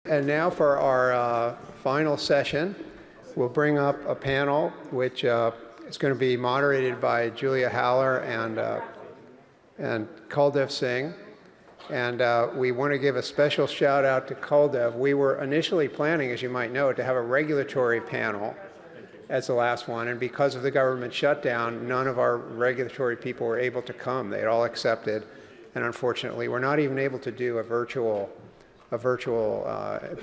And now for our final session, we'll bring up a panel which is going to be moderated by Julia Haller and Kuldev Singh. And we want to give a special shout out to Kuldev. We were initially planning, as you might know, to have a regulatory panel as the last one. And because of the government shutdown, none of our regulatory people were able to come. They had all accepted. And unfortunately, we're not even able to do a virtual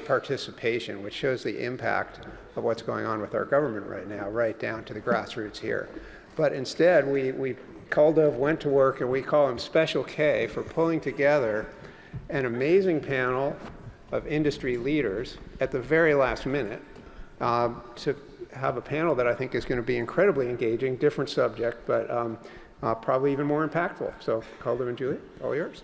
participation, which shows the impact of what's going on with our government right now, right down to the grassroots here. But instead, Kuldev went to work, and we call him Special K, for pulling together an amazing panel of industry leaders at the very last minute to have a panel that I think is going to be incredibly engaging, different subject, but probably even more impactful. So Kuldev and Julia, all yours.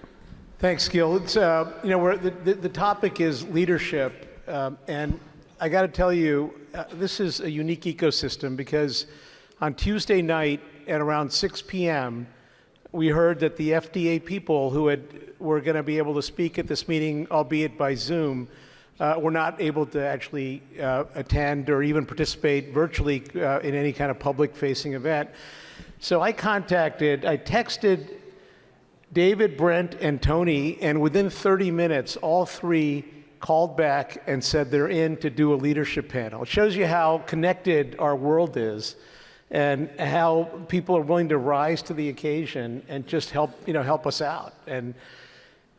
Thanks, Gil. It's, the topic is leadership, and I got to tell you, this is a unique ecosystem because on Tuesday night at around 6 p.m., we heard that the FDA people who were going to be able to speak at this meeting, albeit by Zoom, were not able to actually attend or even participate virtually in any kind of public-facing event. So I texted David, Brent, and Tony, and within 30 minutes, all three called back and said they're in to do a leadership panel. It shows you how connected our world is and how people are willing to rise to the occasion and just help us out. And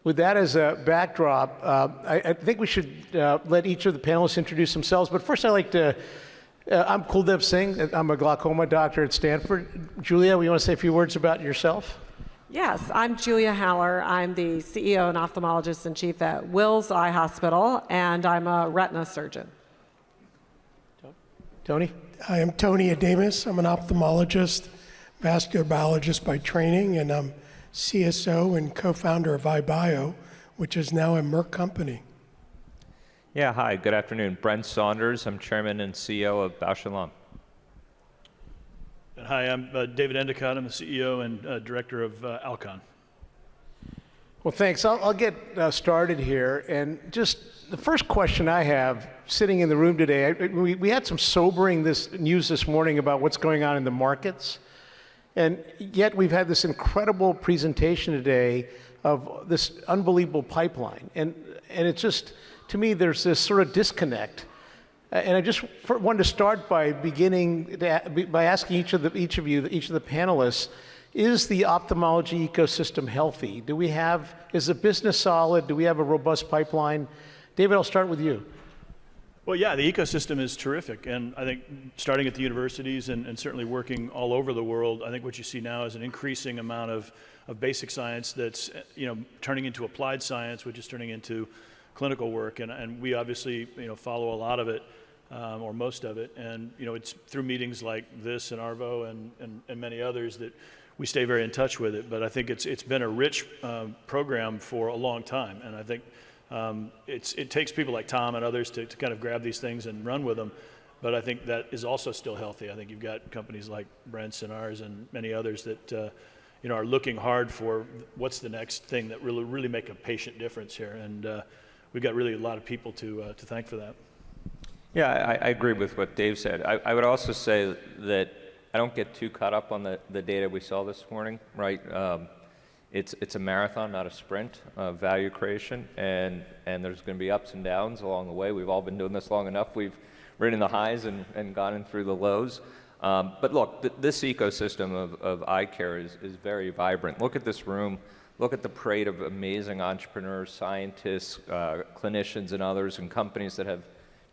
with that as a backdrop, I think we should let each of the panelists introduce themselves. But first, I'd like to, I'm Kuldev Singh. I'm a glaucoma doctor at Stanford. Julia, you want to say a few words about yourself? Yes, I'm Julia Haller. I'm the CEO and Ophthalmologist-in-Chief at Wills Eye Hospital, and I'm a retina surgeon. Tony? I am Tony Adamis. I'm an ophthalmologist, vascular biologist by training, and I'm CSO and co-founder of EyeBio, which is now a Merck company. Yeah, hi, good afternoon. Brent Saunders. I'm chairman and CEO of Bausch and Lomb. Hi, I'm David Endicott. I'm the CEO and director of Alcon. Well, thanks. I'll get started here. And just the first question I have, sitting in the room today, we had some sobering news this morning about what's going on in the markets. And yet we've had this incredible presentation today of this unbelievable pipeline. And it's just, to me, there's this sort of disconnect. And I just wanted to start by asking each of the panelists, is the ophthalmology ecosystem healthy? Is the business solid? Do we have a robust pipeline? David, I'll start with you. Well, yeah, the ecosystem is terrific. And I think starting at the universities and certainly working all over the world, I think what you see now is an increasing amount of basic science that's turning into applied science, which is turning into clinical work. And we obviously follow a lot of it. Or most of it, and it's through meetings like this and ARVO and many others that we stay very in touch with it. But I think it's been a rich program for a long time, and I think it takes people like Tom and others to kind of grab these things and run with them. But I think that is also still healthy. I think you've got companies like Brent's and ours and many others that are looking hard for what's the next thing that really make a patient difference here, and we've got really a lot of people to thank for that. Yeah, I agree with what Dave said. I would also say that I don't get too caught up on the data we saw this morning, right? It's a marathon, not a sprint, value creation, and there's going to be ups and downs along the way. We've all been doing this long enough. We've ridden the highs and gone through the lows. But look, this ecosystem of eye care is very vibrant. Look at this room. Look at the parade of amazing entrepreneurs, scientists, clinicians, and others, and companies that have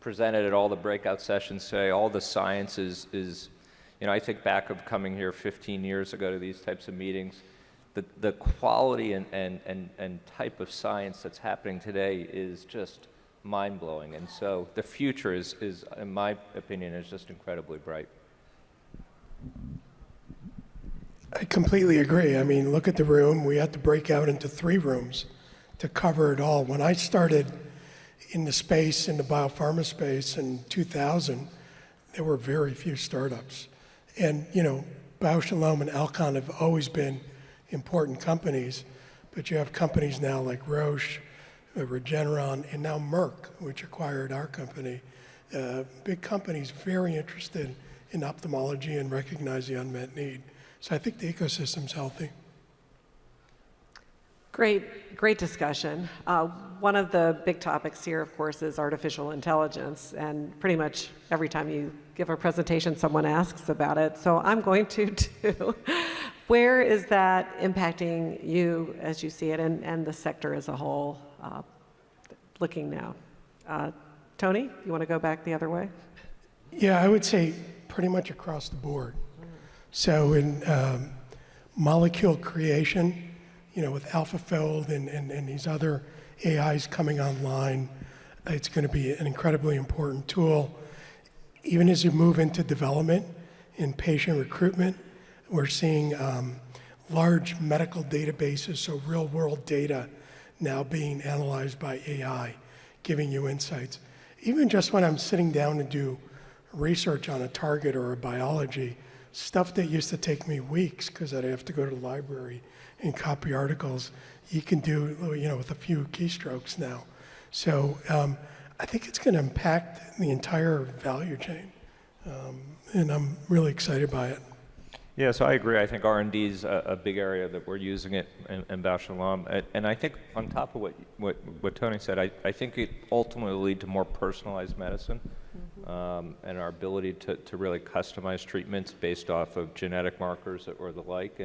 presented at all the breakout sessions today. All the science is I think back of coming here 15 years ago to these types of meetings. The quality and type of science that's happening today is just mind-blowing. And so the future is, in my opinion, is just incredibly bright. I completely agree. I mean, look at the room. We had to break out into 3 rooms to cover it all. When I started in the biopharma space in 2000, there were very few startups. And, Bausch and Lomb and Alcon have always been important companies, but you have companies now like Roche Regeneron, and now Merck, which acquired our company. Big companies very interested in ophthalmology and recognize the unmet need. So I think the ecosystem's healthy. Great discussion. One of the big topics here, of course, is artificial intelligence, and pretty much every time you give a presentation, someone asks about it. So I'm going to too. Where is that impacting you as you see it, and the sector as a whole, looking now? Tony, you want to go back the other way? Yeah, I would say pretty much across the board. So in molecule creation, with AlphaFold and these other AIs coming online, it's going to be an incredibly important tool. Even as you move into development in patient recruitment, we're seeing large medical databases, so real-world data now being analyzed by AI, giving you insights. Even just when I'm sitting down to do research on a target or a biology, stuff that used to take me weeks because I'd have to go to the library and copy articles, you can do with a few keystrokes now. So I think it's going to impact the entire value chain, and I'm really excited by it. Yeah, so I agree. I think R&D is a big area that we're using it in Bausch and Lomb. And I think on top of what Tony said, I think it ultimately will lead to more personalized medicine, and our ability to really customize treatments based off of genetic markers or the like.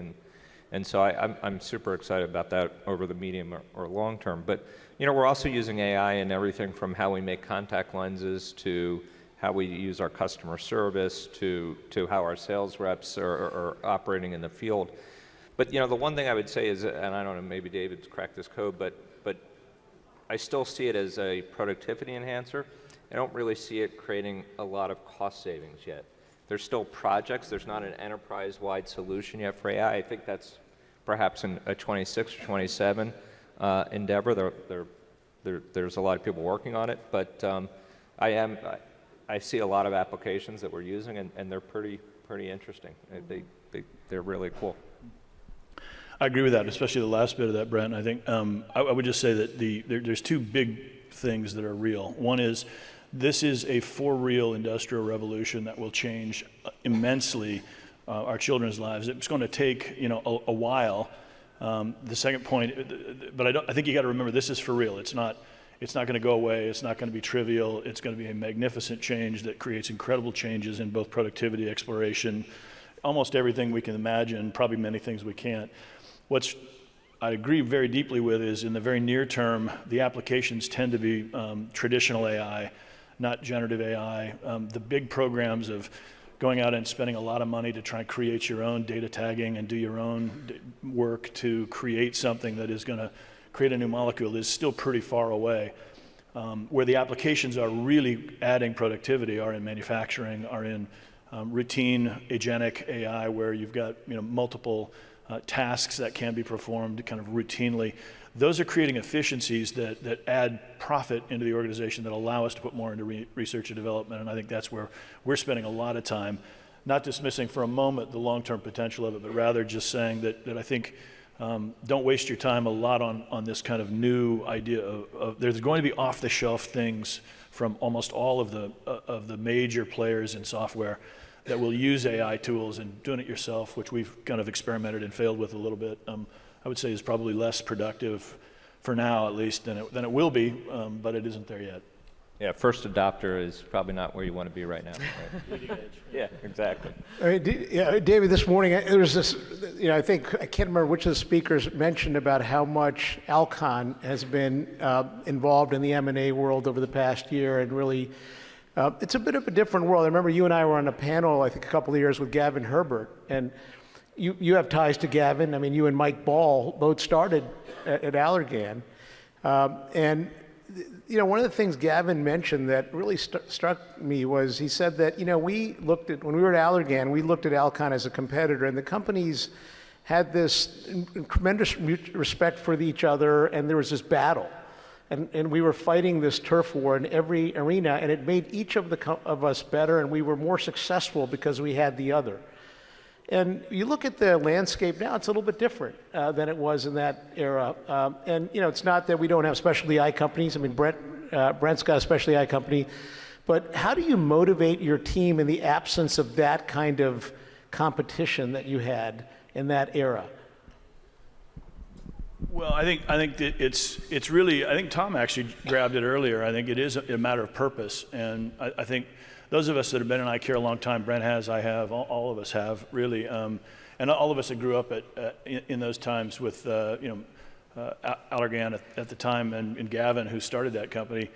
And so I'm super excited about that over the medium or long term. But we're also using AI in everything from how we make contact lenses to how we use our customer service to how our sales reps are operating in the field. But the one thing I would say is, and I don't know, maybe David's cracked this code, but I still see it as a productivity enhancer. I don't really see it creating a lot of cost savings yet. There's still projects. There's not an enterprise-wide solution yet for AI. I think that's perhaps in a 26 or 27 endeavor. There's a lot of people working on it, but I see a lot of applications that we're using, and they're pretty interesting. They're really cool. I agree with that, especially the last bit of that, Brent. I think I would just say that there's two big things that are real. One is this is a for-real industrial revolution that will change immensely our children's lives. It's going to take a while. The second point, but I think you got to remember this is for real. It's not going to go away. It's not going to be trivial. It's going to be a magnificent change that creates incredible changes in both productivity, exploration, almost everything we can imagine, probably many things we can't. What I agree very deeply with is in the very near term, the applications tend to be traditional AI, not generative AI. The big programs of going out and spending a lot of money to try and create your own data tagging and do your own work to create something that is going to create a new molecule is still pretty far away. Where the applications are really adding productivity are in manufacturing, are in routine agentic AI, where you've got multiple tasks that can be performed kind of routinely. Those are creating efficiencies that add profit into the organization that allow us to put more into research and development, and I think that's where we're spending a lot of time, not dismissing for a moment the long-term potential of it, but rather just saying that I think don't waste your time a lot on this kind of new idea of there's going to be off-the-shelf things from almost all of the major players in software that will use AI tools, and doing it yourself, which we've kind of experimented and failed with a little bit, I would say is probably less productive for now, at least, than it will be, but it isn't there yet. Yeah, first adopter is probably not where you want to be right now. Right? Yeah, exactly. David, this morning there was this, I think, I can't remember which of the speakers mentioned about how much Alcon has been involved in the M&A world over the past year, and really, it's a bit of a different world. I remember you and I were on a panel, I think, a couple of years with Gavin Herbert, and you have ties to Gavin. I mean, you and Mike Ball both started at Allergan, and one of the things Gavin mentioned that really struck me was he said that, when we were at Allergan, we looked at Alcon as a competitor, and the companies had this tremendous respect for each other, and there was this battle. And we were fighting this turf war in every arena, and it made each of us better, and we were more successful because we had the other. And you look at the landscape now, it's a little bit different than it was in that era. And it's not that we don't have specialty eye companies. I mean, Brent's got a specialty eye company. But how do you motivate your team in the absence of that kind of competition that you had in that era? Well, I think that it's really, I think Tom actually grabbed it earlier. I think it is a matter of purpose. And I think those of us that have been in eye care a long time, Brent has, I have, all of us have, really. And all of us that grew up in those times with, Allergan at the time and Gavin, who started that company,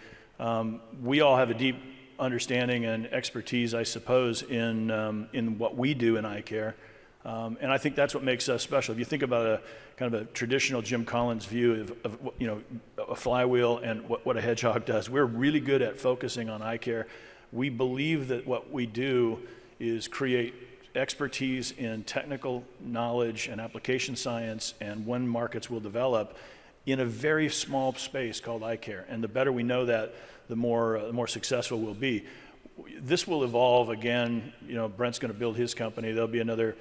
we all have a deep understanding and expertise, I suppose, in what we do in eye care. And I think that's what makes us special. If you think about a kind of a traditional Jim Collins view of a flywheel and what a hedgehog does, we're really good at focusing on eye care. We believe that what we do is create expertise in technical knowledge and application science and when markets will develop in a very small space called eye care. And the better we know that, the more successful we'll be. This will evolve again. Brent's going to build his company. There'll be another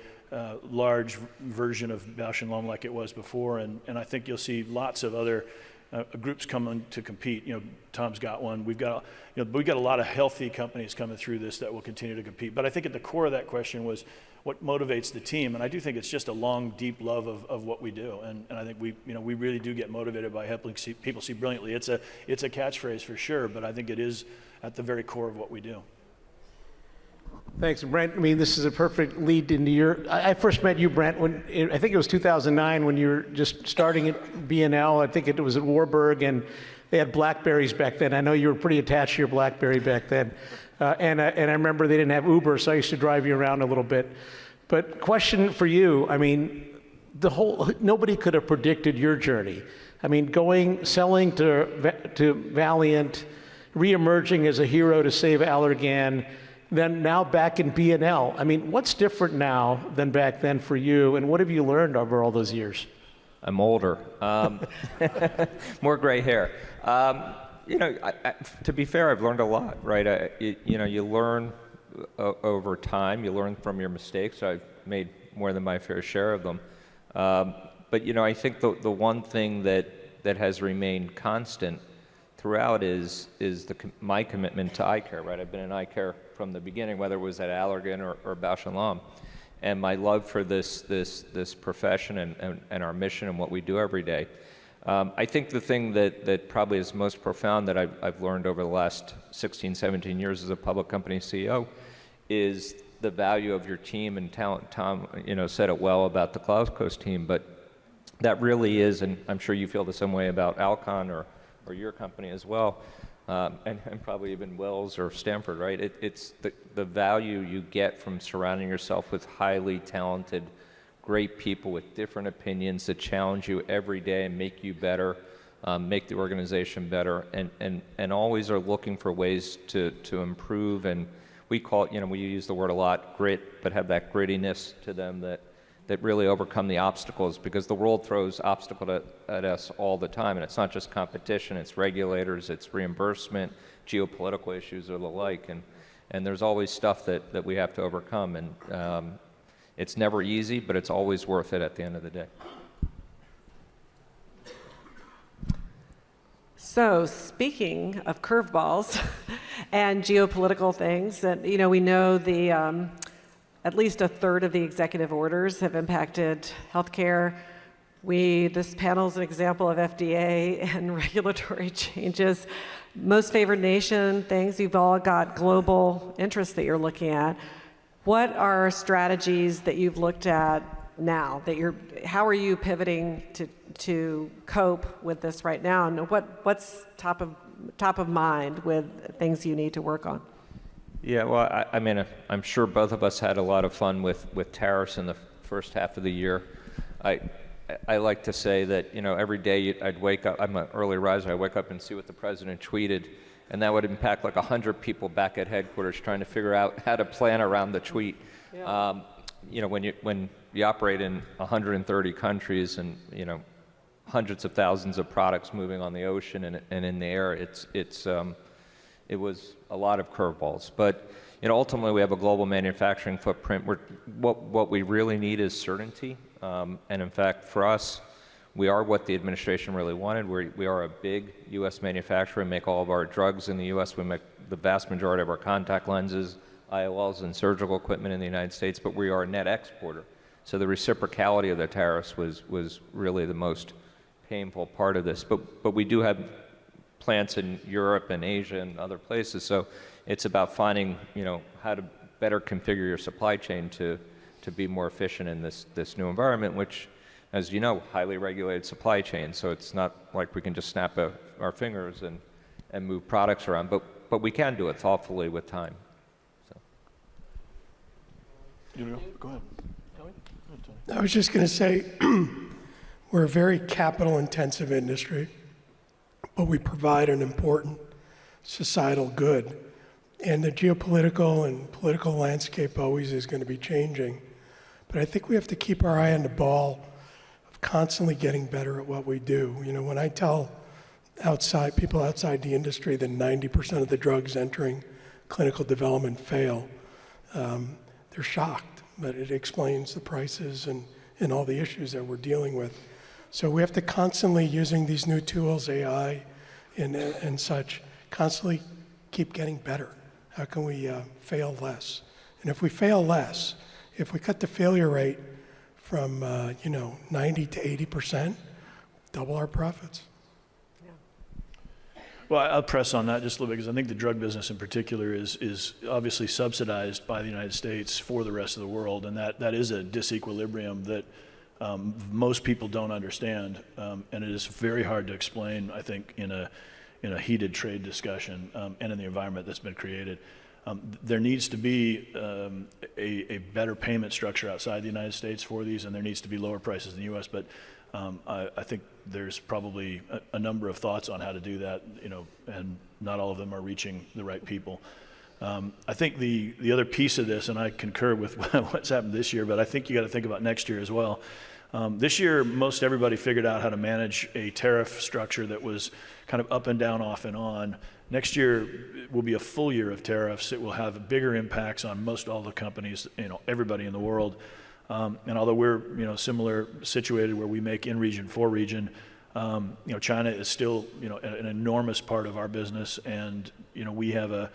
large version of Bausch and Lomb like it was before, and I think you'll see lots of other groups coming to compete. Tom's got one. We've got a lot of healthy companies coming through this that will continue to compete. But I think at the core of that question was what motivates the team, and I do think it's just a long, deep love of what we do, and I think we really do get motivated by helping people see brilliantly. It's a catchphrase for sure, but I think it is at the very core of what we do. Thanks, Brent. I mean, this is a perfect lead into I first met you, Brent, I think it was 2009 when you were just starting at B&L. I think it was at Warburg, and they had Blackberries back then. I know you were pretty attached to your Blackberry back then. And I remember they didn't have Uber, so I used to drive you around a little bit. But question for you, I mean, nobody could have predicted your journey. I mean, selling to Valiant, re-emerging as a hero to save Allergan, then now back in B&L. I mean, what's different now than back then for you, and what have you learned over all those years? I'm older. More gray hair. To be fair, I've learned a lot, right? You learn over time. You learn from your mistakes. I've made more than my fair share of them. But I think the one thing that has remained constant throughout is my commitment to eye care, right? I've been in eye care from the beginning, whether it was at Allergan or Bausch and Lomb. And my love for this profession and our mission and what we do every day. I think the thing that probably is most profound that I've learned over the last 16, 17 years as a public company CEO is the value of your team and talent. Tom, said it well about the Cloud Coast team, but that really is, and I'm sure you feel the same way about Alcon or your company as well, and probably even Wells or Stanford, right? It's the value you get from surrounding yourself with highly talented, great people with different opinions that challenge you every day and make you better, make the organization better, and always are looking for ways to improve. And we call it, we use the word a lot, grit, but have that grittiness to them that really overcome the obstacles, because the world throws obstacles at us all the time, and it's not just competition, it's regulators, it's reimbursement, geopolitical issues or the like, and there's always stuff that we have to overcome, and it's never easy, but it's always worth it at the end of the day. So speaking of curveballs and geopolitical things, and we know at least a third of the executive orders have impacted healthcare. This panel is an example of FDA and regulatory changes. Most favored nation things, you've all got global interests that you're looking at. What are strategies that you've looked at now? How are you pivoting to cope with this right now? And what's top of mind with things you need to work on? Yeah, well, I mean, I'm sure both of us had a lot of fun with tariffs in the first half of the year. I like to say that, every day I'd wake up, I'm an early riser, I wake up and see what the president tweeted, and that would impact like 100 people back at headquarters trying to figure out how to plan around the tweet. Yeah. When you operate in 130 countries and, it was a lot of curveballs. But ultimately, we have a global manufacturing footprint. What we really need is certainty. And in fact, for us, we are what the administration really wanted. We are a big U.S. manufacturer. We make all of our drugs in the U.S. We make the vast majority of our contact lenses, IOLs, and surgical equipment in the United States, but we are a net exporter. So the reciprocality of the tariffs was really the most painful part of this. But we do have plants in Europe and Asia and other places. So it's about finding, how to better configure your supply chain to be more efficient in this new environment, which, as you know, highly regulated supply chain. So it's not like we can just snap our fingers and move products around, but we can do it thoughtfully with time. So. Go ahead. I was just going to say, we're a very capital-intensive industry, but we provide an important societal good. And the geopolitical and political landscape always is going to be changing. But I think we have to keep our eye on the ball of constantly getting better at what we do. When I tell people outside the industry that 90% of the drugs entering clinical development fail, they're shocked. But it explains the prices and all the issues that we're dealing with. So we have to constantly, using these new tools, AI and such, constantly keep getting better. How can we fail less? And if we fail less, if we cut the failure rate from 90 to 80%, double our profits. Well, I'll press on that just a little bit because I think the drug business in particular is obviously subsidized by the United States for the rest of the world, and that is a disequilibrium that most people don't understand, and it is very hard to explain, I think, in a heated trade discussion and in the environment that's been created. There needs to be a better payment structure outside the United States for these, and there needs to be lower prices in the U.S., but I think there's probably a number of thoughts on how to do that, and not all of them are reaching the right people. I think the other piece of this, and I concur with what's happened this year, but I think you got to think about next year as well. This year, most everybody figured out how to manage a tariff structure that was kind of up and down, off and on. Next year will be a full year of tariffs. It will have bigger impacts on most all the companies, everybody in the world. And although we're similar situated where we make in region for region, China is still an enormous part of our business, and we have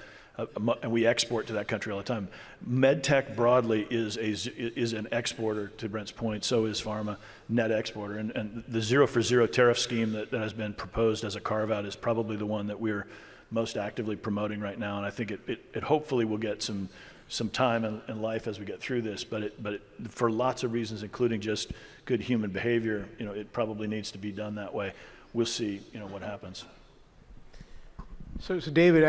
and we export to that country all the time. MedTech broadly is an exporter, to Brent's point. So is pharma, net exporter, and the 0 for 0 tariff scheme that has been proposed as a carve out is probably the one that we're most actively promoting right now, and I think it hopefully will get some time in life as we get through this, but for lots of reasons, including just good human behavior, it probably needs to be done that way. We'll see, what happens. So David,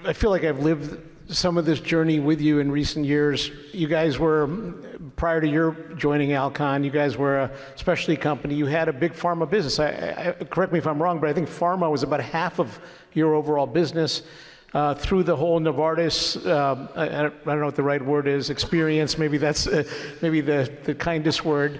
I feel like I've lived some of this journey with you in recent years. You guys were, prior to your joining Alcon, you guys were a specialty company. You had a big pharma business. Correct me if I'm wrong, but I think pharma was about half of your overall business. Through the whole Novartis, I don't know what the right word is, experience, maybe that's maybe the kindest word.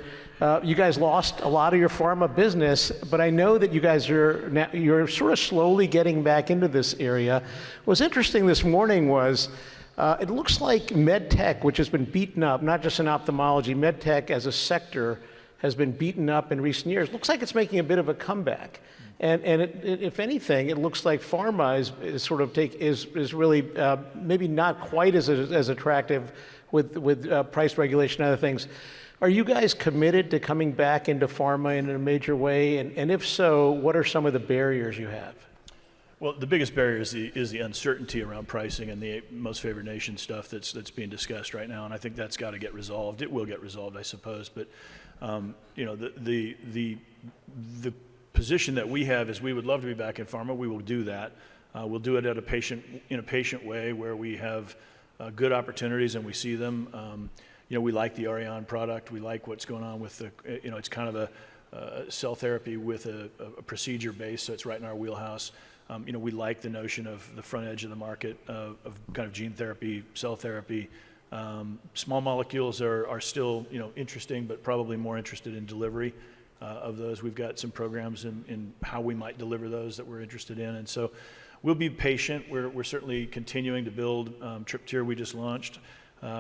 You guys lost a lot of your pharma business, but I know that you guys you're sort of slowly getting back into this area. What's interesting this morning was it looks like MedTech, which has been beaten up, not just in ophthalmology, MedTech as a sector has been beaten up in recent years. Looks like it's making a bit of a comeback. And if anything, it looks like pharma is really maybe not quite as attractive with price regulation and other things. Are you guys committed to coming back into pharma in a major way? And if so, what are some of the barriers you have? Well, the biggest barrier is the uncertainty around pricing and the most favored nation stuff that's being discussed right now, and I think that's got to get resolved. It will get resolved, I suppose, but the position that we have is we would love to be back in pharma. We will do that. We'll do it in a patient way where we have good opportunities and we see them. We like the Arion product. We like what's going on with it's kind of a cell therapy with a procedure base, so it's right in our wheelhouse. We like the notion of the front edge of the market of kind of gene therapy, cell therapy. Small molecules are still interesting, but probably more interested in delivery of those. We've got some programs in how we might deliver those that we're interested in, and so we'll be patient. We're certainly continuing to build Tripteer we just launched,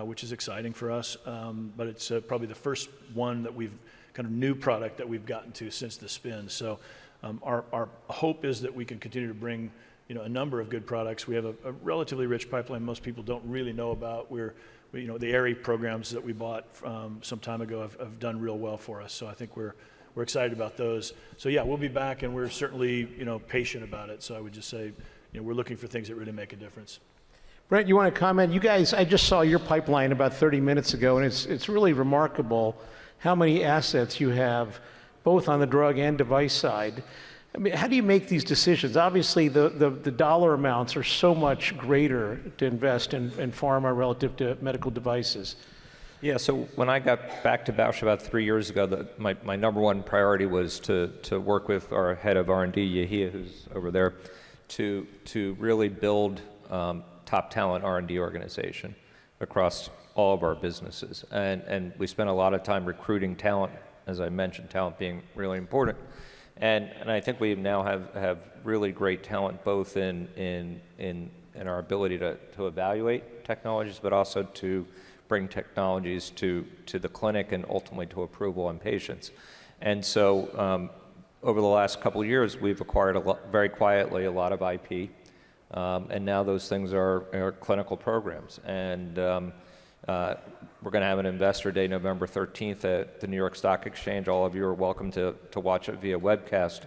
which is exciting for us. But it's probably the first one that we've kind of new product that we've gotten to since the spin. So our hope is that we can continue to bring a number of good products. We have a relatively rich pipeline most people don't really know about. The ARI programs that we bought some time ago have done real well for us. So I think we're excited about those. So yeah, we'll be back, and we're certainly patient about it. So I would just say we're looking for things that really make a difference. Brent, you want to comment? You guys, I just saw your pipeline about 30 minutes ago, and it's really remarkable how many assets you have, both on the drug and device side. I mean, how do you make these decisions? Obviously, the dollar amounts are so much greater to invest in pharma relative to medical devices. Yeah, so when I got back to Bausch about 3 years ago, my number one priority was to work with our head of R&D, Yahia, who's over there, to really build top talent R&D organization across all of our businesses. And we spent a lot of time recruiting talent, as I mentioned, talent being really important. And I think we now have really great talent, both in our ability to evaluate technologies, but also to bring technologies to the clinic and ultimately to approval on patients. And so over the last couple of years, we've acquired very quietly a lot of IP, and now those things are clinical programs. And we're going to have an Investor Day November 13th at the New York Stock Exchange. All of you are welcome to watch it via webcast,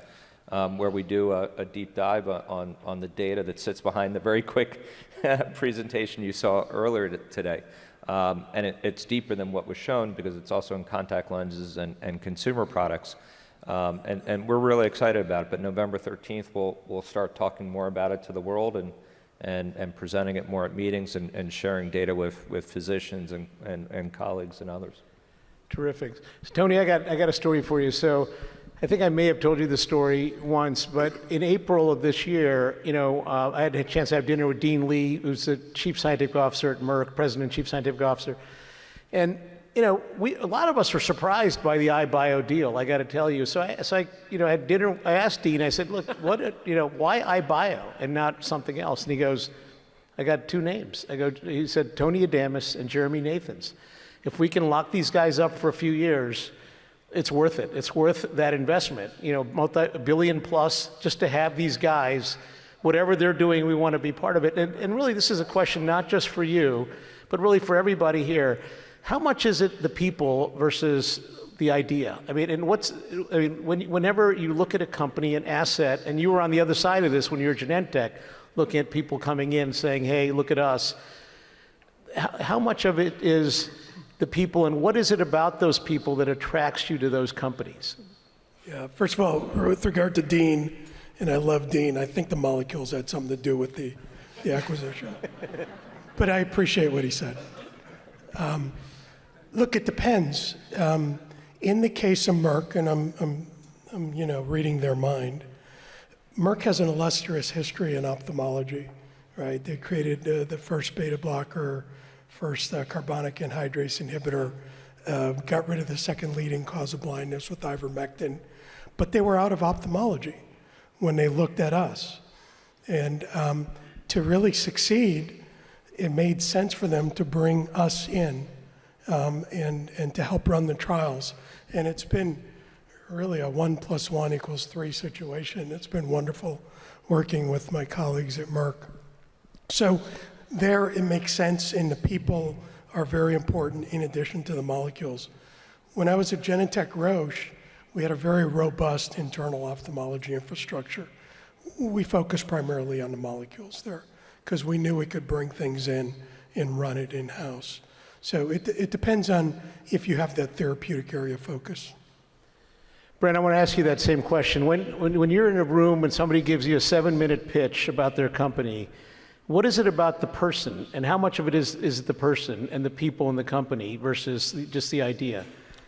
where we do a deep dive on the data that sits behind the very quick presentation you saw earlier today. And it's deeper than what was shown because it's also in contact lenses and consumer products. And we're really excited about it. But November 13th, we'll start talking more about it to the world and presenting it more at meetings and sharing data with physicians and colleagues and others. Terrific. So, Tony, I got a story for you. So I think I may have told you the story once, but in April of this year, I had a chance to have dinner with Dean Lee, who's the Chief Scientific Officer at Merck, President and Chief Scientific Officer. And a lot of us were surprised by the EyeBio deal, I got to tell you. So I had dinner. I asked Dean. I said, "Look, why EyeBio and not something else?" And he goes, "I got two names." He said, "Tony Adamis and Jeremy Nathans. If we can lock these guys up for a few years, it's worth it. It's worth that investment. Multi-billion plus, just to have these guys. Whatever they're doing, we want to be part of it." And really, this is a question not just for you, but really for everybody here. How much is it the people versus the idea? Whenever you look at a company, an asset, and you were on the other side of this when you were Genentech, looking at people coming in saying, "Hey, look at us." How much of it is the people, and what is it about those people that attracts you to those companies? Yeah, first of all, with regard to Dean, and I love Dean, I think the molecules had something to do with the acquisition. But I appreciate what he said. Look, it depends. In the case of Merck, and I'm reading their mind, Merck has an illustrious history in ophthalmology, right? They created the first beta blocker, first carbonic anhydrase inhibitor, got rid of the second leading cause of blindness with ivermectin, but they were out of ophthalmology when they looked at us. And to really succeed, it made sense for them to bring us in and to help run the trials. And it's been really a 1 + 1 = 3 situation. It's been wonderful working with my colleagues at Merck. So there it makes sense, and the people are very important in addition to the molecules. When I was at Genentech Roche, we had a very robust internal ophthalmology infrastructure. We focused primarily on the molecules there because we knew we could bring things in and run it in-house. So it depends on if you have that therapeutic area focus. Brent, I want to ask you that same question. When you're in a room and somebody gives you a 7-minute pitch about their company, what is it about the person, and how much of it is the person and the people in the company versus just the idea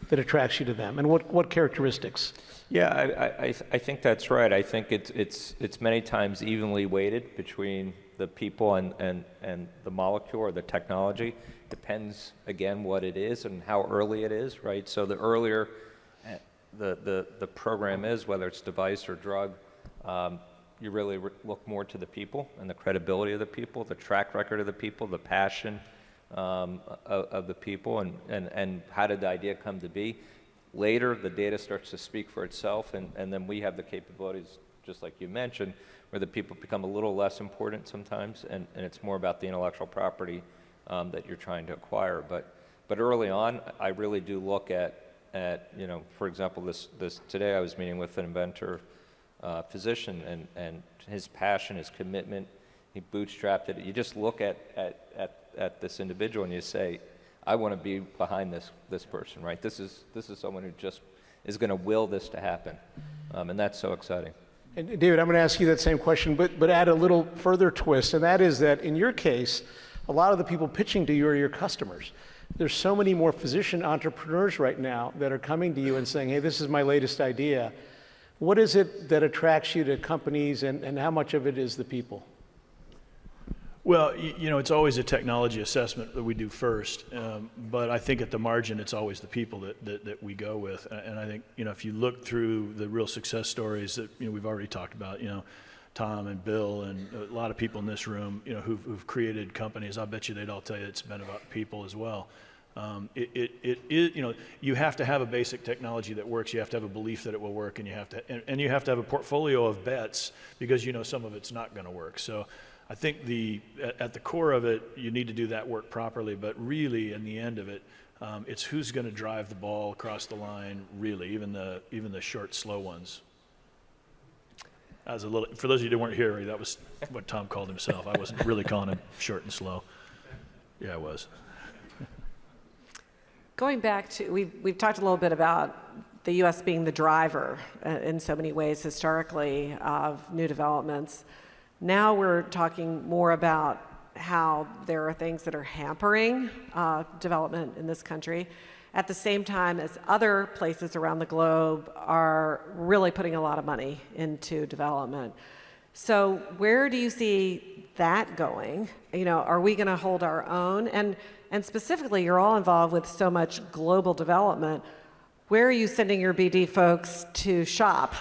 that attracts you to them, and what characteristics? Yeah, I think that's right. I think it's many times evenly weighted between the people and the molecule or the technology. Depends, again, what it is and how early it is, right? So the earlier the program is, whether it's device or drug, you really look more to the people and the credibility of the people, the track record of the people, the passion of the people, and how did the idea come to be. Later, the data starts to speak for itself, and then we have the capabilities, just like you mentioned, where the people become a little less important sometimes, and it's more about the intellectual property that you're trying to acquire. But early on, I really do look at for example, this today I was meeting with an inventor physician, and his passion, his commitment, he bootstrapped it. You just look at this individual and you say, I want to be behind this person, right? This is someone who just is going to will this to happen, and that's so exciting. And David, I'm going to ask you that same question, but add a little further twist, and that is that in your case, a lot of the people pitching to you are your customers. There's so many more physician entrepreneurs right now that are coming to you and saying, hey, this is my latest idea. What is it that attracts you to companies, and how much of it is the people? Well, it's always a technology assessment that we do first, but I think at the margin, it's always the people that we go with. And I think, if you look through the real success stories that, we've already talked about, Tom and Bill and a lot of people in this room, who've created companies, I bet you they'd all tell you it's been about people as well. It is, you have to have a basic technology that works. You have to have a belief that it will work, and you have to have a portfolio of bets, because some of it's not going to work. So I think at the core of it, you need to do that work properly, but really in the end of it, it's who's going to drive the ball across the line, really, even the short, slow ones. For those of you who weren't here, that was what Tom called himself. I wasn't really calling him short and slow. Yeah, I was. Going back to, we've talked a little bit about the U.S. being the driver in so many ways historically of new developments. Now we're talking more about how there are things that are hampering development in this country, at the same time as other places around the globe are really putting a lot of money into development. So where do you see that going? Are we going to hold our own? And specifically, you're all involved with so much global development. Where are you sending your BD folks to shop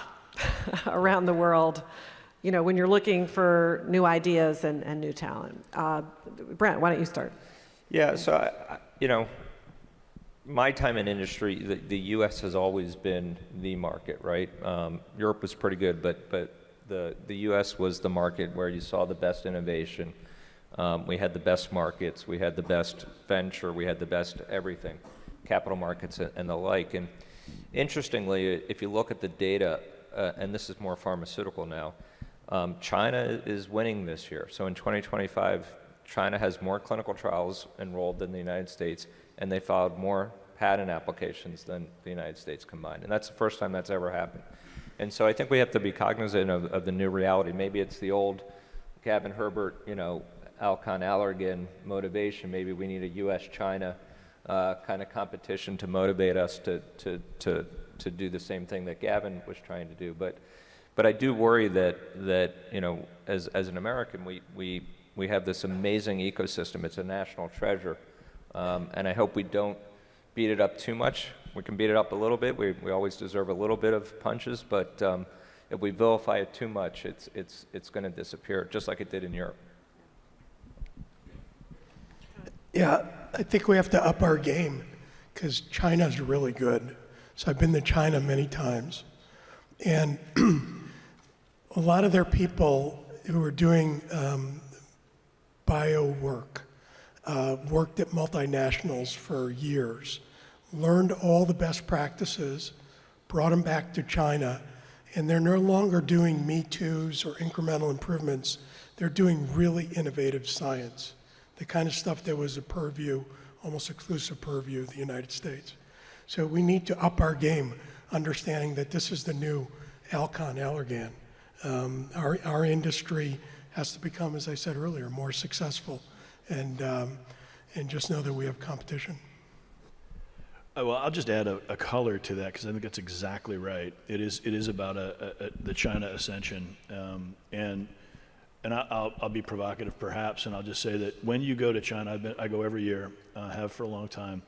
around the world, when you're looking for new ideas and new talent? Brent, why don't you start? Yeah, so, my time in industry, the U.S. has always been the market, right? Europe was pretty good, but the U.S. was the market where you saw the best innovation. We had the best markets, we had the best venture, we had the best everything, capital markets and the like. And interestingly, if you look at the data, and this is more pharmaceutical now, China is winning this year. So in 2025, China has more clinical trials enrolled than the United States, and they filed more patent applications than the United States combined. And that's the first time that's ever happened. And so I think we have to be cognizant of the new reality. Maybe it's the old Gavin Herbert, Alcon, Allergan motivation. Maybe we need a U.S.-China kind of competition to motivate us to do the same thing that Gavin was trying to do. But I do worry that as an American, we have this amazing ecosystem. It's a national treasure, and I hope we don't beat it up too much. We can beat it up a little bit. We always deserve a little bit of punches, but if we vilify it too much, it's going to disappear, just like it did in Europe. Yeah, I think we have to up our game, because China's really good. So I've been to China many times, and a lot of their people who are doing bio work, worked at multinationals for years, learned all the best practices, brought them back to China, and they're no longer doing Me Too's or incremental improvements. They're doing really innovative science, the kind of stuff that was a purview, almost exclusive purview of the United States. So we need to up our game, understanding that this is the new Alcon, Allergan. Our industry has to become, as I said earlier, more successful, and just know that we have competition. Well, I'll just add a color to that, because I think that's exactly right. It is about the China ascension, and I'll be provocative perhaps, and I'll just say that when you go to China, I go every year, have for a long time.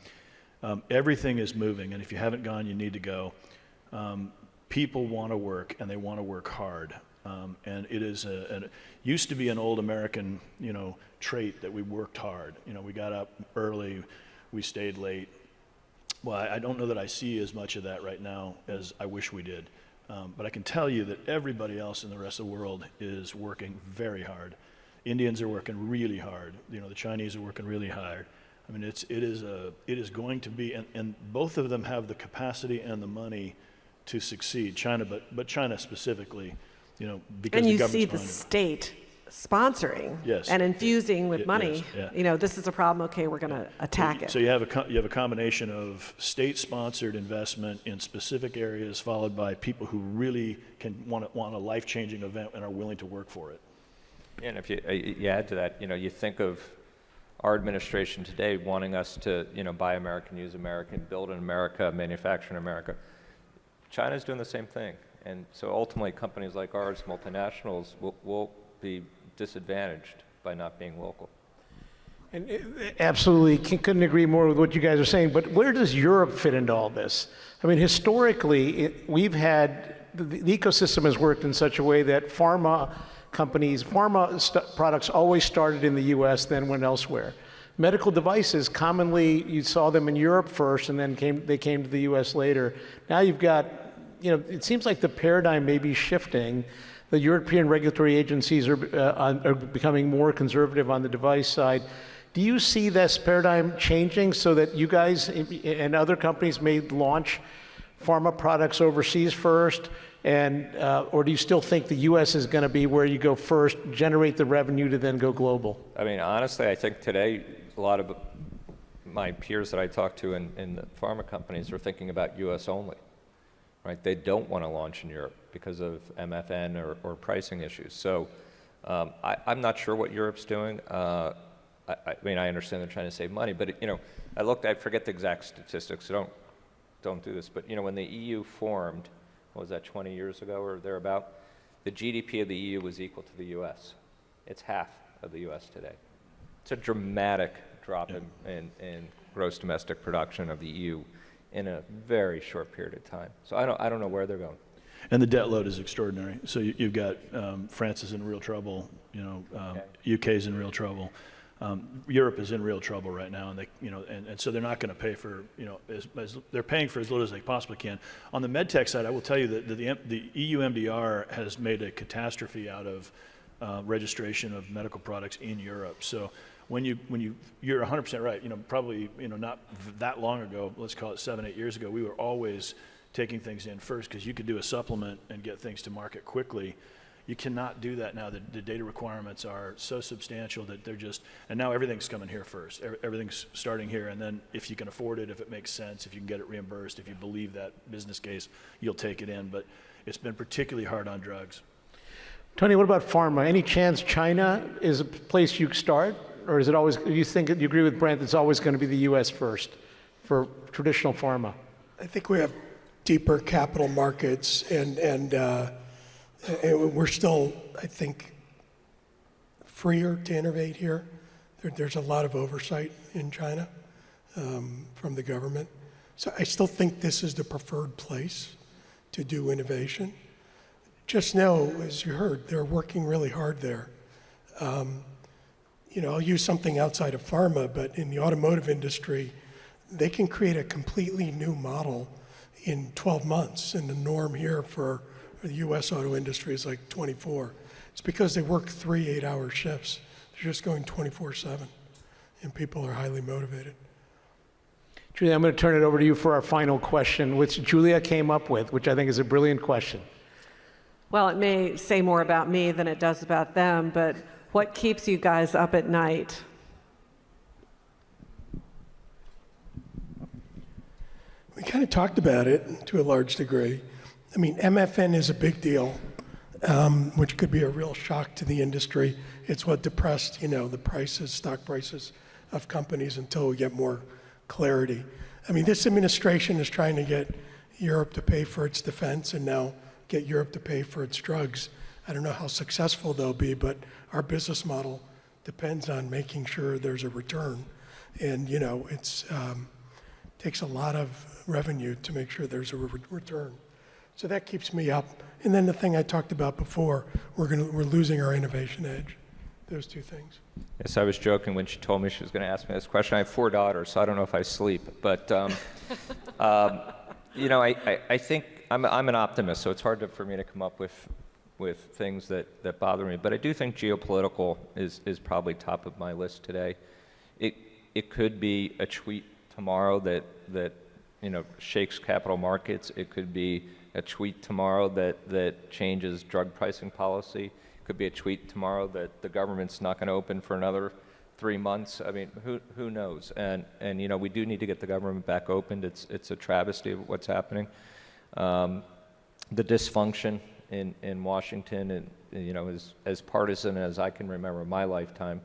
Everything is moving, and if you haven't gone, you need to go. People want to work, and they want to work hard. And it is used to be an old American, trait that we worked hard. We got up early, we stayed late. Well, I don't know that I see as much of that right now as I wish we did. But I can tell you that everybody else in the rest of the world is working very hard. Indians are working really hard. The Chinese are working really hard. I mean, it is going to be, and both of them have the capacity and the money to succeed. China, but China specifically, because And the you government's see the behind it. state sponsoring Yes. and infusing with Yes, money. yeah. This is a problem. Okay, we're going to attack it. So you have a combination of state-sponsored investment in specific areas, followed by people who really want a life-changing event and are willing to work for it. And if you add to that, you think of our administration today wanting us to, buy American, use American, build in America, manufacture in America. China's doing the same thing. And so ultimately companies like ours, multinationals, will be disadvantaged by not being local. And absolutely, couldn't agree more with what you guys are saying, but where does Europe fit into all this? I mean, historically, we've had, the ecosystem has worked in such a way that pharma products always started in the US, then went elsewhere. Medical devices, commonly you saw them in Europe first and then they came to the US later. Now you've got, it seems like the paradigm may be shifting. The European regulatory agencies are becoming more conservative on the device side. Do you see this paradigm changing so that you guys and other companies may launch pharma products overseas first? Or do you still think the U.S. is going to be where you go first, generate the revenue to then go global? I mean, honestly, I think today a lot of my peers that I talk to in the pharma companies are thinking about U.S. only, right? They don't want to launch in Europe because of MFN or pricing issues. So I'm not sure what Europe's doing. I mean, I understand they're trying to save money, but I forget the exact statistics, so don't do this. But when the EU formed, what was that, 20 years ago or thereabout? The GDP of the EU was equal to the US. It's half of the US today. It's a dramatic drop in gross domestic production of the EU in a very short period of time. So I don't know where they're going. And the debt load is extraordinary. So you've got France is in real trouble. UK is in real trouble. Europe is in real trouble right now, and they, and so they're not going to pay for, as they're paying for as little as they possibly can. On the medtech side, I will tell you that the EU MDR has made a catastrophe out of registration of medical products in Europe. So when you're 100% right. Probably not that long ago, let's call it 7-8 years ago, we were always taking things in first because you could do a supplement and get things to market quickly. You cannot do that now. The data requirements are so substantial that they're just, and now everything's coming here first. Everything's starting here, and then if you can afford it, if it makes sense, if you can get it reimbursed, if you believe that business case, you'll take it in. But it's been particularly hard on drugs. Tony, what about pharma? Any chance China is a place you start? Or is it always, you agree with Brent, it's always going to be the US first for traditional pharma? I think we have deeper capital markets and we're still, I think, freer to innovate here. There's a lot of oversight in China from the government. So I still think this is the preferred place to do innovation. Just know, as you heard, they're working really hard there. I'll use something outside of pharma, but in the automotive industry, they can create a completely new model in 12 months. And the norm here for the US auto industry is like 24. It's because they work 3 8-hour shifts. They're just going 24/7, and people are highly motivated. Julia, I'm going to turn it over to you for our final question, which Julia came up with, which I think is a brilliant question. Well, it may say more about me than it does about them, but what keeps you guys up at night? We kind of talked about it to a large degree. I mean, MFN is a big deal, which could be a real shock to the industry. It's what depressed, the prices, stock prices of companies until we get more clarity. I mean, this administration is trying to get Europe to pay for its defense and now get Europe to pay for its drugs. I don't know how successful they'll be, but our business model depends on making sure there's a return. And, it's takes a lot of revenue to make sure there's a return. So that keeps me up. And then the thing I talked about before, we're losing our innovation edge. Those two things. Yes, I was joking when she told me she was going to ask me this question. I have 4 daughters, so I don't know if I sleep. But, you know, I think I'm an optimist, so it's hard for me to come up with things that bother me. But I do think geopolitical is probably top of my list today. It could be a tweet tomorrow that you know, shakes capital markets. It could be a tweet tomorrow that changes drug pricing policy. It could be a tweet tomorrow that the government's not going to open for another 3 months. I mean, who knows? And you know, we do need to get the government back opened. It's a travesty of what's happening. The dysfunction in Washington, and you know, is as partisan as I can remember in my lifetime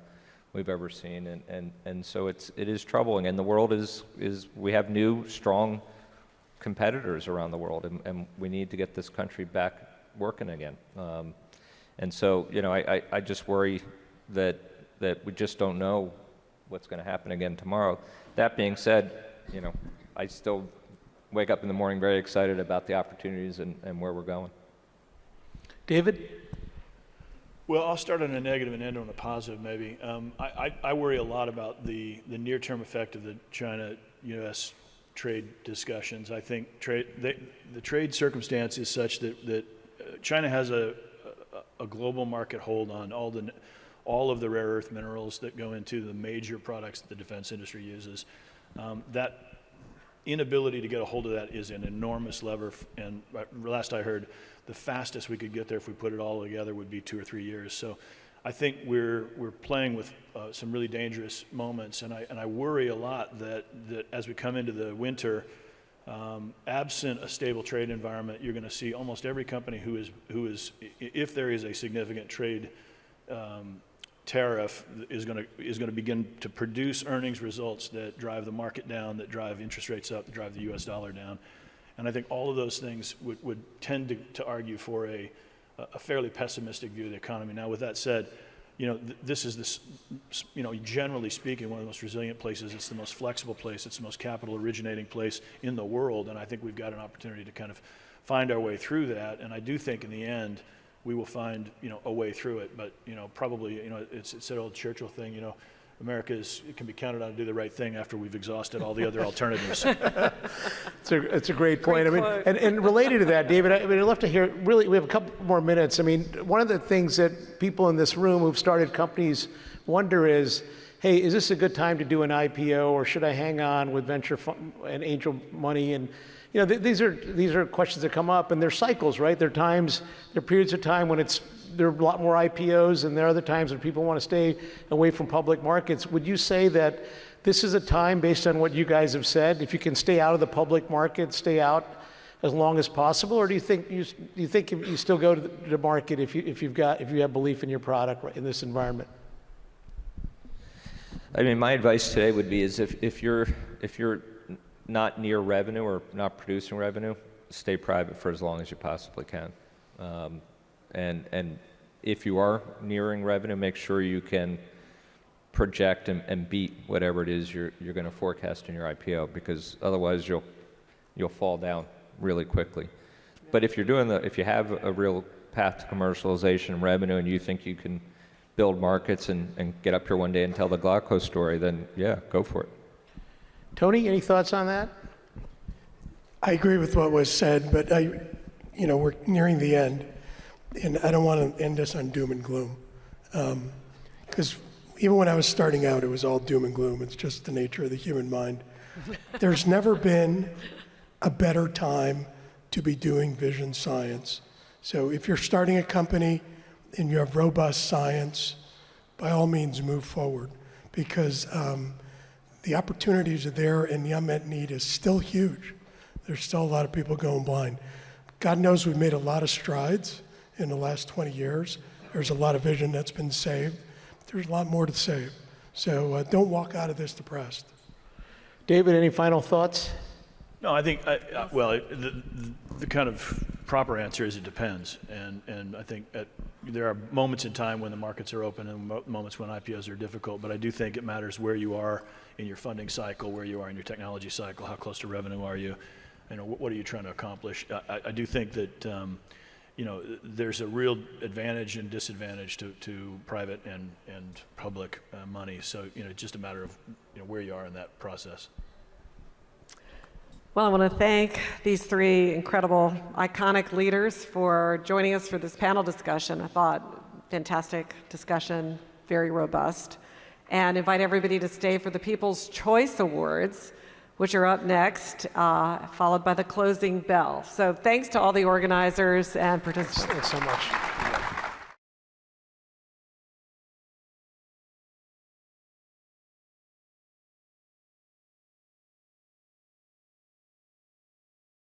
we've ever seen, and so it is troubling. And the world is we have new strong competitors around the world, and we need to get this country back working again. And so, you know, I just worry that we just don't know what's going to happen again tomorrow. That being said, you know, I still wake up in the morning very excited about the opportunities and where we're going. David? Well, I'll start on a negative and end on a positive, maybe. I worry a lot about the near-term effect of the China-U.S. trade discussions. I think the trade circumstance is such that China has a global market hold on all of the rare earth minerals that go into the major products that the defense industry uses. That inability to get a hold of that is an enormous lever, and last I heard, the fastest we could get there if we put it all together would be 2 or 3 years. So I think we're playing with some really dangerous moments, and I worry a lot that as we come into the winter, absent a stable trade environment, you're going to see almost every company who is, if there is a significant trade tariff, is going to begin to produce earnings results that drive the market down, that drive interest rates up, that drive the U.S. dollar down. And I think all of those things would tend to argue for a fairly pessimistic view of the economy. Now, with that said, you know, this is you know, generally speaking, one of the most resilient places. It's the most flexible place. It's the most capital originating place in the world. And I think we've got an opportunity to kind of find our way through that. And I do think in the end, we will find, you know, a way through it. But, you know, probably, you know, it's that old Churchill thing, you know, America can be counted on to do the right thing after we've exhausted all the other alternatives. It's a great point. I mean, and related to that, David, I'd love to hear, really, we have a couple more minutes. I mean, one of the things that people in this room who've started companies wonder is, hey, is this a good time to do an IPO, or should I hang on with venture fund and angel money? And you know, these are questions that come up, and they're cycles, right? There are periods of time when there are a lot more IPOs, and there are other times when people want to stay away from public markets. Would you say that this is a time, based on what you guys have said, if you can stay out of the public market, stay out as long as possible, or do you think you still go to the market if you have belief in your product in this environment? I mean, my advice today would be is if you're not near revenue or not producing revenue, stay private for as long as you possibly can. And if you are nearing revenue, make sure you can project and beat whatever it is you're going to forecast in your IPO, because otherwise you'll fall down really quickly. But if you have a real path to commercialization and revenue, and you think you can build markets and get up here one day and tell the Glauco story, then yeah, go for it. Tony, any thoughts on that? I agree with what was said, but we're nearing the end, and I don't want to end us on doom and gloom, because even when I was starting out, it was all doom and gloom. It's just the nature of the human mind. There's never been a better time to be doing vision science. So if you're starting a company and you have robust science, by all means move forward, because the opportunities are there and the unmet need is still huge. There's still a lot of people going blind. God knows we've made a lot of strides in the last 20 years. There's a lot of vision that's been saved. There's a lot more to save. So don't walk out of this depressed. David, any final thoughts? No, I think, the kind of proper answer is it depends. And I think there are moments in time when the markets are open and moments when IPOs are difficult, but I do think it matters where you are in your funding cycle, where you are in your technology cycle, how close to revenue are you. what are you trying to accomplish? I do think that there's a real advantage and disadvantage to private and public money. So it's just a matter of where you are in that process. Well, I want to thank these three incredible, iconic leaders for joining us for this panel discussion. I thought fantastic discussion, very robust, and invite everybody to stay for the People's Choice Awards, which are up next, followed by the closing bell. So thanks to all the organizers and participants. Thanks so much.